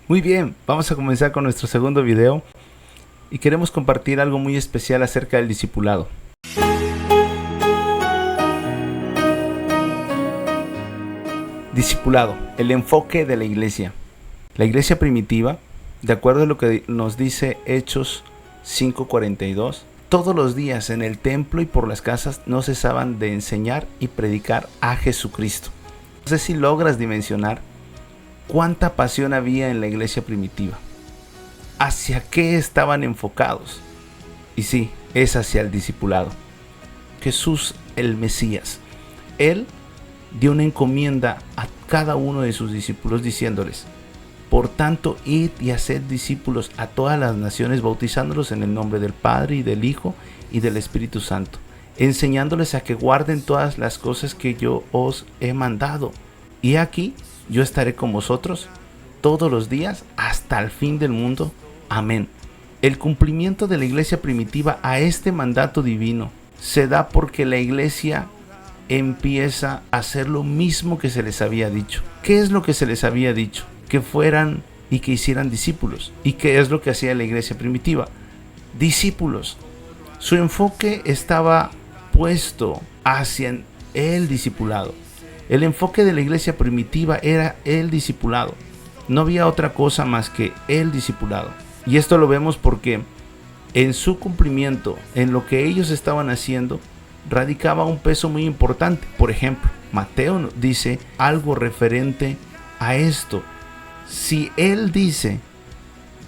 Muy bien, vamos a comenzar con nuestro segundo video y queremos compartir algo muy especial acerca del discipulado. Discipulado, el enfoque de la iglesia. La iglesia primitiva, de acuerdo a lo que nos dice Hechos 5:42, todos los días en el templo y por las casas no cesaban de enseñar y predicar a Jesucristo. No sé si logras dimensionar cuánta pasión había en la iglesia primitiva. ¿Hacia qué estaban enfocados? Y sí, es hacia el discipulado. Jesús, el Mesías, Él dio una encomienda a cada uno de sus discípulos diciéndoles: por tanto, id y haced discípulos a todas las naciones, bautizándolos en el nombre del Padre y del Hijo y del Espíritu Santo, enseñándoles a que guarden todas las cosas que yo os he mandado. Y aquí yo estaré con vosotros todos los días hasta el fin del mundo. Amén. El cumplimiento de la iglesia primitiva a este mandato divino se da porque la iglesia empieza a hacer lo mismo que se les había dicho. ¿Qué es lo que se les había dicho? Que fueran y que hicieran discípulos. ¿Y qué es lo que hacía la iglesia primitiva? Discípulos. Su enfoque estaba puesto hacia el discipulado. El enfoque de la iglesia primitiva era el discipulado. No había otra cosa más que el discipulado. Y esto lo vemos porque en su cumplimiento, en lo que ellos estaban haciendo, radicaba un peso muy importante. Por ejemplo, Mateo dice algo referente a esto. Si él dice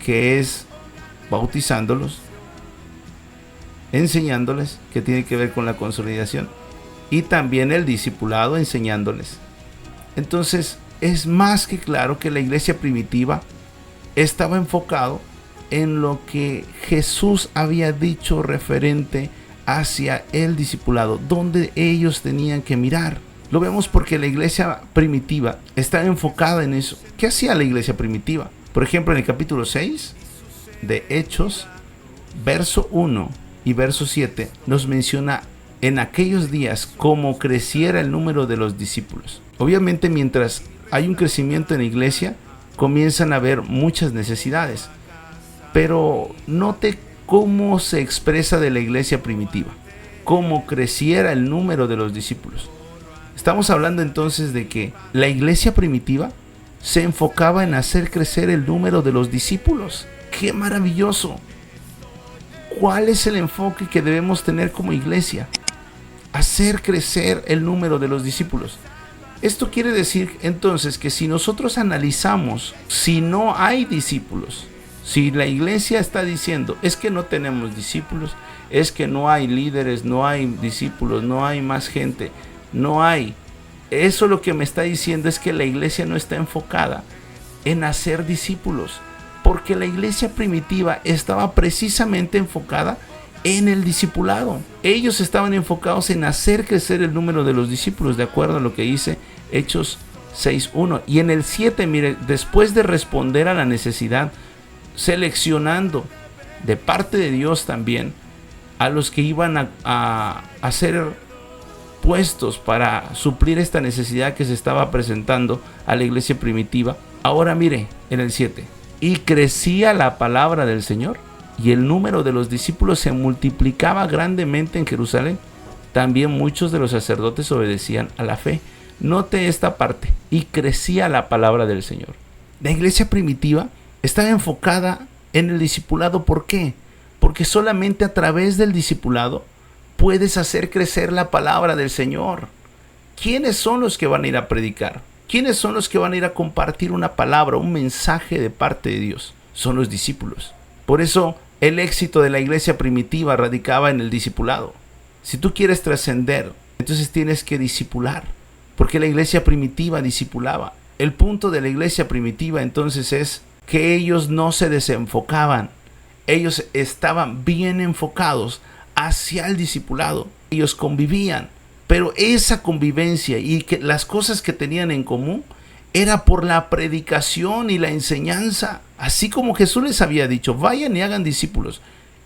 que es bautizándolos, enseñándoles, que tiene que ver con la consolidación, y también el discipulado enseñándoles. Entonces es más que claro que la iglesia primitiva estaba enfocado en lo que Jesús había dicho referente hacia el discipulado, donde ellos tenían que mirar. Lo vemos porque la iglesia primitiva está enfocada en eso. ¿Qué hacía la iglesia primitiva? Por ejemplo, en el capítulo 6 de Hechos, verso 1 y verso 7, nos menciona en aquellos días cómo creciera el número de los discípulos. Obviamente, mientras hay un crecimiento en la iglesia, comienzan a haber muchas necesidades. Pero note cómo se expresa de la iglesia primitiva, cómo creciera el número de los discípulos. Estamos hablando entonces de que la iglesia primitiva se enfocaba en hacer crecer el número de los discípulos. ¡Qué maravilloso! ¿Cuál es el enfoque que debemos tener como iglesia? Hacer crecer el número de los discípulos. Esto quiere decir entonces que si nosotros analizamos, si no hay discípulos, si la iglesia está diciendo es que no tenemos discípulos, es que no hay líderes, no hay discípulos, no hay más gente, no hay. Eso lo que me está diciendo es que la iglesia no está enfocada en hacer discípulos, porque la iglesia primitiva estaba precisamente enfocada en el discipulado. Ellos estaban enfocados en hacer crecer el número de los discípulos, de acuerdo a lo que dice Hechos 6:1. Y en el 7, mire, después de responder a la necesidad, seleccionando de parte de Dios también a los que iban a ser puestos para suplir esta necesidad que se estaba presentando a la iglesia primitiva. Ahora mire en el 7, y crecía la palabra del Señor y el número de los discípulos se multiplicaba grandemente en Jerusalén. También muchos de los sacerdotes obedecían a la fe. Note esta parte, y crecía la palabra del Señor. La iglesia primitiva estaba enfocada en el discipulado. ¿Por qué? Porque solamente a través del discipulado puedes hacer crecer la palabra del Señor. ¿Quiénes son los que van a ir a predicar? ¿Quiénes son los que van a ir a compartir una palabra, un mensaje de parte de Dios? Son los discípulos. Por eso el éxito de la iglesia primitiva radicaba en el discipulado. Si tú quieres trascender, entonces tienes que discipular, porque la iglesia primitiva discipulaba. El punto de la iglesia primitiva entonces es que ellos no se desenfocaban. Ellos estaban bien enfocados hacia el discipulado. Ellos convivían, pero esa convivencia y que las cosas que tenían en común era por la predicación y la enseñanza. Así como Jesús les había dicho, vayan y hagan discípulos.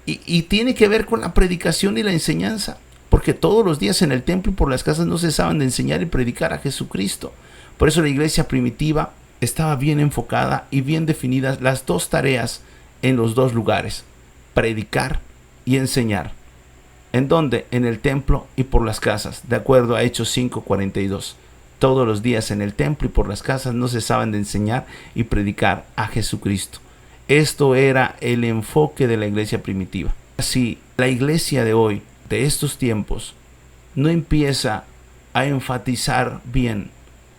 Y tiene que ver con la predicación y la enseñanza. Porque todos los días en el templo y por las casas no cesaban de enseñar y predicar a Jesucristo. Por eso la iglesia primitiva estaba bien enfocada y bien definidas las dos tareas en los dos lugares: predicar y enseñar. ¿En dónde? En el templo y por las casas, de acuerdo a Hechos 5:42. Todos los días en el templo y por las casas no cesaban de enseñar y predicar a Jesucristo. Esto era el enfoque de la iglesia primitiva. Así, la iglesia de hoy, de estos tiempos, no empieza a enfatizar bien,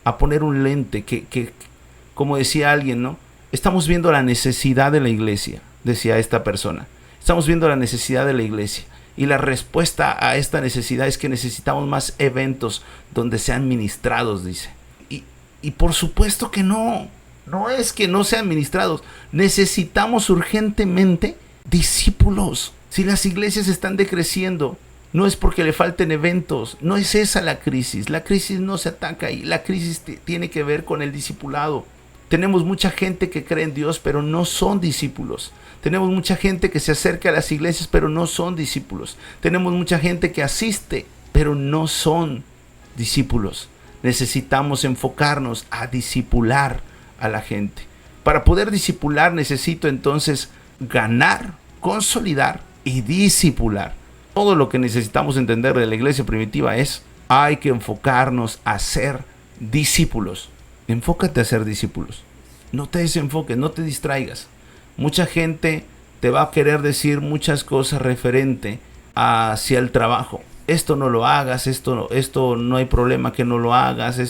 a poner un lente que como decía alguien, ¿no? Estamos viendo la necesidad de la iglesia, decía esta persona. Estamos viendo la necesidad de la iglesia. Y la respuesta a esta necesidad es que necesitamos más eventos donde sean ministrados, dice. Y por supuesto que no. No es que no sean ministrados. Necesitamos urgentemente discípulos. Si las iglesias están decreciendo, no es porque le falten eventos. No es esa la crisis. La crisis no se ataca ahí. La crisis tiene que ver con el discipulado. Tenemos mucha gente que cree en Dios, pero no son discípulos. Tenemos mucha gente que se acerca a las iglesias, pero no son discípulos. Tenemos mucha gente que asiste, pero no son discípulos. Necesitamos enfocarnos a discipular a la gente. Para poder discipular necesito entonces ganar, consolidar y discipular. Todo lo que necesitamos entender de la iglesia primitiva es: hay que enfocarnos a ser discípulos. Enfócate a ser discípulos. No te desenfoques, no te distraigas. Mucha gente te va a querer decir muchas cosas referente hacia el trabajo. Esto no lo hagas, esto no hay problema que no lo hagas,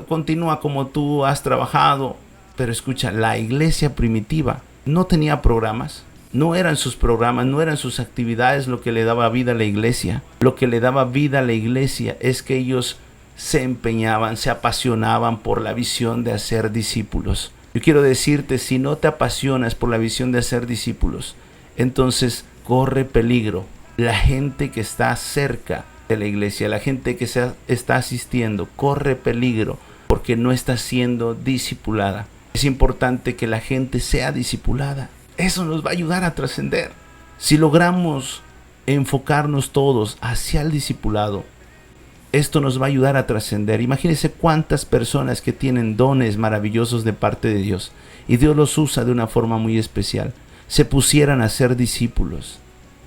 continúa como tú has trabajado. Pero escucha, la iglesia primitiva no tenía programas. No eran sus programas, no eran sus actividades lo que le daba vida a la iglesia. Lo que le daba vida a la iglesia es que ellos se empeñaban, se apasionaban por la visión de hacer discípulos. Yo quiero decirte, si no te apasionas por la visión de hacer discípulos, entonces corre peligro la gente que está cerca de la iglesia, la gente que está asistiendo, corre peligro porque no está siendo discipulada. Es importante que la gente sea discipulada. Eso nos va a ayudar a trascender. Si logramos enfocarnos todos hacia el discipulado, esto nos va a ayudar a trascender. Imagínense cuántas personas que tienen dones maravillosos de parte de Dios y Dios los usa de una forma muy especial, se pusieran a ser discípulos.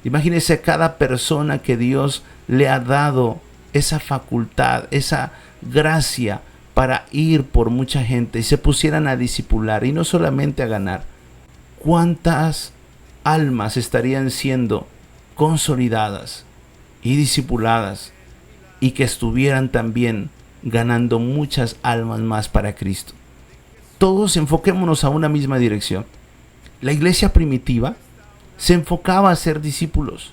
Imagínense cada persona que Dios le ha dado esa facultad, esa gracia para ir por mucha gente y se pusieran a discipular y no solamente a ganar. ¿Cuántas almas estarían siendo consolidadas y discipuladas y que estuvieran también ganando muchas almas más para Cristo? Todos enfoquémonos a una misma dirección. La iglesia primitiva se enfocaba a ser discípulos.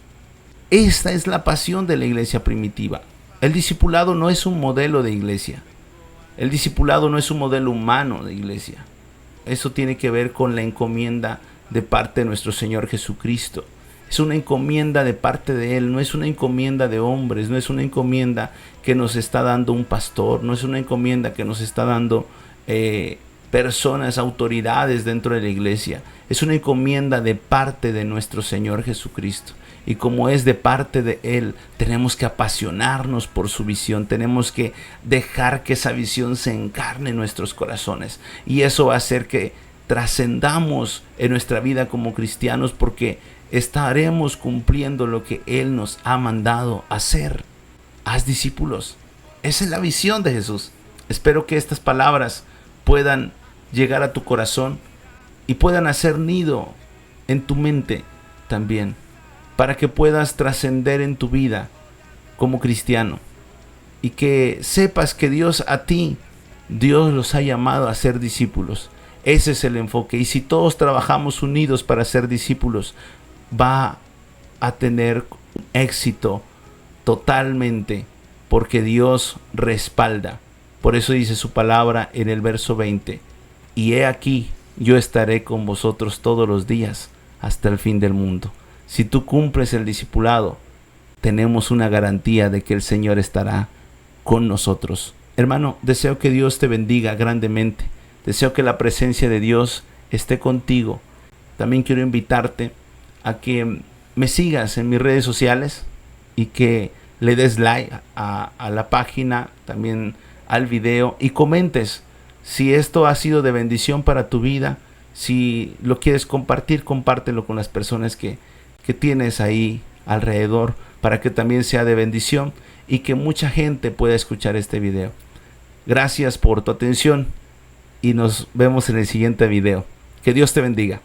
Esta es la pasión de la iglesia primitiva. El discipulado no es un modelo de iglesia. El discipulado no es un modelo humano de iglesia. Eso tiene que ver con la encomienda de parte de nuestro Señor Jesucristo. Es una encomienda de parte de Él, no es una encomienda de hombres, no es una encomienda que nos está dando un pastor, no es una encomienda que nos está dando personas, autoridades dentro de la iglesia. Es una encomienda de parte de nuestro Señor Jesucristo. Y como es de parte de Él, tenemos que apasionarnos por su visión, tenemos que dejar que esa visión se encarne en nuestros corazones. Y eso va a hacer que trascendamos en nuestra vida como cristianos, porque estaremos cumpliendo lo que Él nos ha mandado hacer. Haz discípulos. Esa es la visión de Jesús. Espero que estas palabras puedan llegar a tu corazón y puedan hacer nido en tu mente también, para que puedas trascender en tu vida como cristiano y que sepas que Dios los ha llamado a ser discípulos. Ese es el enfoque. Y si todos trabajamos unidos para ser discípulos, va a tener éxito totalmente, porque Dios respalda. Por eso dice su palabra en el verso 20: y he aquí, yo estaré con vosotros todos los días hasta el fin del mundo. Si tú cumples el discipulado, tenemos una garantía de que el Señor estará con nosotros. Hermano, deseo que Dios te bendiga grandemente. Deseo que la presencia de Dios esté contigo. También quiero invitarte a que me sigas en mis redes sociales y que le des like a la página, también al video, y comentes Si esto ha sido de bendición para tu vida, si lo quieres compartir, compártelo con las personas que tienes ahí alrededor para que también sea de bendición y que mucha gente pueda escuchar este video. Gracias por tu atención y nos vemos en el siguiente video. Que Dios te bendiga.